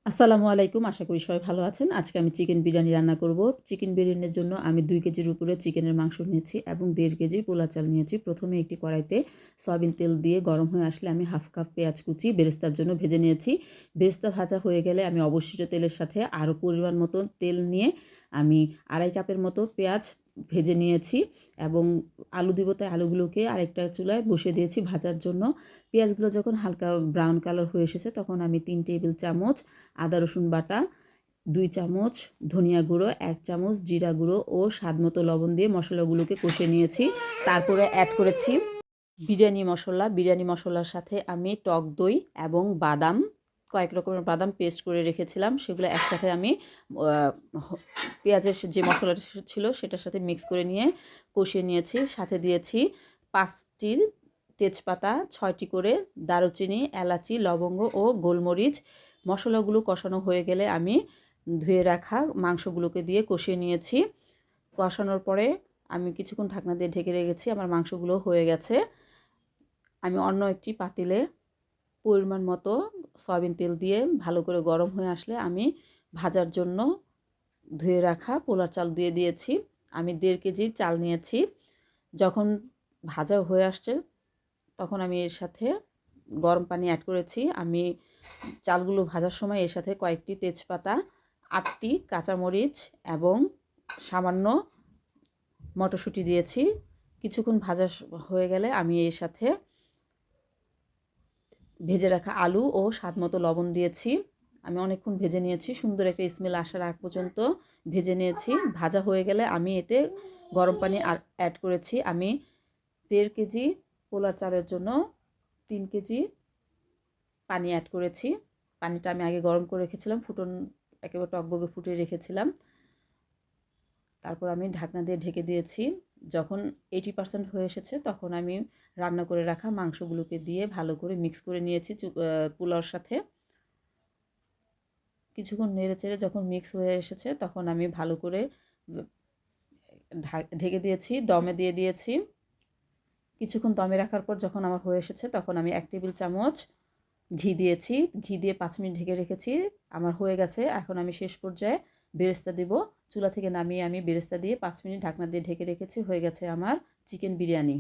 আসসালামু আলাইকুম। আশা করি সবাই ভালো আছেন। আজকে আমি চিকেন বিরিয়ানি রান্না করব। চিকেন বিরিয়ানির জন্য আমি ২ কেজির উপরে চিকেনের মাংস নিয়েছি এবং ১.৫ কেজি পোলার চাল নিয়েছি। প্রথমে একটি কড়াইতে সয়াবিন তেল দিয়ে গরম হয়ে আসলে আমি হাফ কাপ পেঁয়াজ কুচি বেরেস্তার জন্য ভেজে নিয়েছি। বেরেস্তা ভাজা হয়ে গেলে আমি অবশিষ্ট তেলের সাথে আরও পরিমাণ মতো তেল নিয়ে আমি ২.৫ কাপের মতো পেঁয়াজ ভেজে নিয়েছি এবং আলু দিব, তাই আলুগুলোকে আরেকটা চুলায় বসিয়ে দিয়েছি ভাজার জন্য। পেঁয়াজগুলো যখন হালকা ব্রাউন কালার হয়ে এসেছে তখন আমি ৩ টেবিল চামচ আদা রসুন বাটা, ২ চামচ ধনিয়া গুঁড়ো, ১ চামচ জিরা গুঁড়ো ও স্বাদমতো লবণ দিয়ে মশলাগুলোকে কষিয়ে নিয়েছি। তারপরে অ্যাড করেছি বিরিয়ানি মশলা। বিরিয়ানি মশলার সাথে আমি টক দই এবং বাদাম, কয়েক রকমের বাদাম পেস্ট করে রেখেছিলাম। সেগুলো একসাথে আমি পেঁয়াজের যে মশলাটা ছিল সেটার সাথে মিক্স করে নিয়ে কষিয়ে নিয়েছি। সাথে দিয়েছি ৫টি তেজপাতা, ৬টি করে দারুচিনি, এলাচি, লবঙ্গ ও গোলমরিচ। মশলাগুলো কষানো হয়ে গেলে আমি ধুয়ে রাখা মাংসগুলোকে দিয়ে কষিয়ে নিয়েছি। কষানোর পরে আমি কিছুক্ষণ ঢাকনা দিয়ে ঢেকে রেখেছি। আমার মাংসগুলো হয়ে গেছে। আমি অন্য একটি পাতিলে পরিমাণ মতো সয়াবিন তেল দিয়ে ভালো করে গরম হয়ে আসলে আমি ভাজার জন্য ধুয়ে রাখা পোলার চাল দিয়ে দিয়েছি। আমি ১.৫ কেজি চাল নিয়েছি। যখন ভাজা হয়ে আসছে তখন আমি এর সাথে গরম পানি অ্যাড করেছি। আমি চালগুলো ভাজার সময় এর সাথে কয়েকটি তেজপাতা, ৮টি কাঁচামরিচ এবং সামান্য মটরশুঁটি দিয়েছি। কিছুক্ষণ ভাজা হয়ে গেলে আমি এর সাথে ভেজে রাখা আলু ও স্বাদমতো লবণ দিয়েছি। আমি অনেকক্ষণ ভেজে নিয়েছি। সুন্দর একটা স্মেল আসার আগ পর্যন্ত ভেজে নিয়েছি। ভাজা হয়ে গেলে আমি এতে গরম পানি অ্যাড করেছি। আমি ১.৫ কেজি পোলার চালের জন্য ৩ কেজি পানি অ্যাড করেছি। পানিটা আমি আগে গরম করে রেখেছিলাম। একেবারে টকবগে ফুটিয়ে রেখেছিলাম। তারপর আমি ঢাকনা দিয়ে ঢেকে দিয়েছি। যখন 80% হয়ে এসেছে তখন আমি রান্না করে রাখা মাংসগুলোকে দিয়ে ভালো করে মিক্স করে নিয়েছি পোলাওর সাথে। কিছুক্ষণ নেড়েচেড়ে যখন মিক্স হয়ে এসেছে তখন আমি ভালো করে ঢেকে দিয়েছি, দমে দিয়ে দিয়েছি। কিছুক্ষণ দমে রাখার পর যখন আমার হয়ে এসেছে তখন আমি ১ টেবিল চামচ ঘি দিয়েছি। ঘি দিয়ে ৫ মিনিট ঢেকে রেখেছি। আমার হয়ে গেছে। এখন আমি শেষ পর্যায়ে বেরেস্তা দিব। চুলা থেকে নামিয়ে আমি বেরেস্তা দিয়ে ৫ মিনিট ঢাকনা দিয়ে ঢেকে রেখেছি। হয়ে গেছে আমার চিকেন বিরিয়ানি।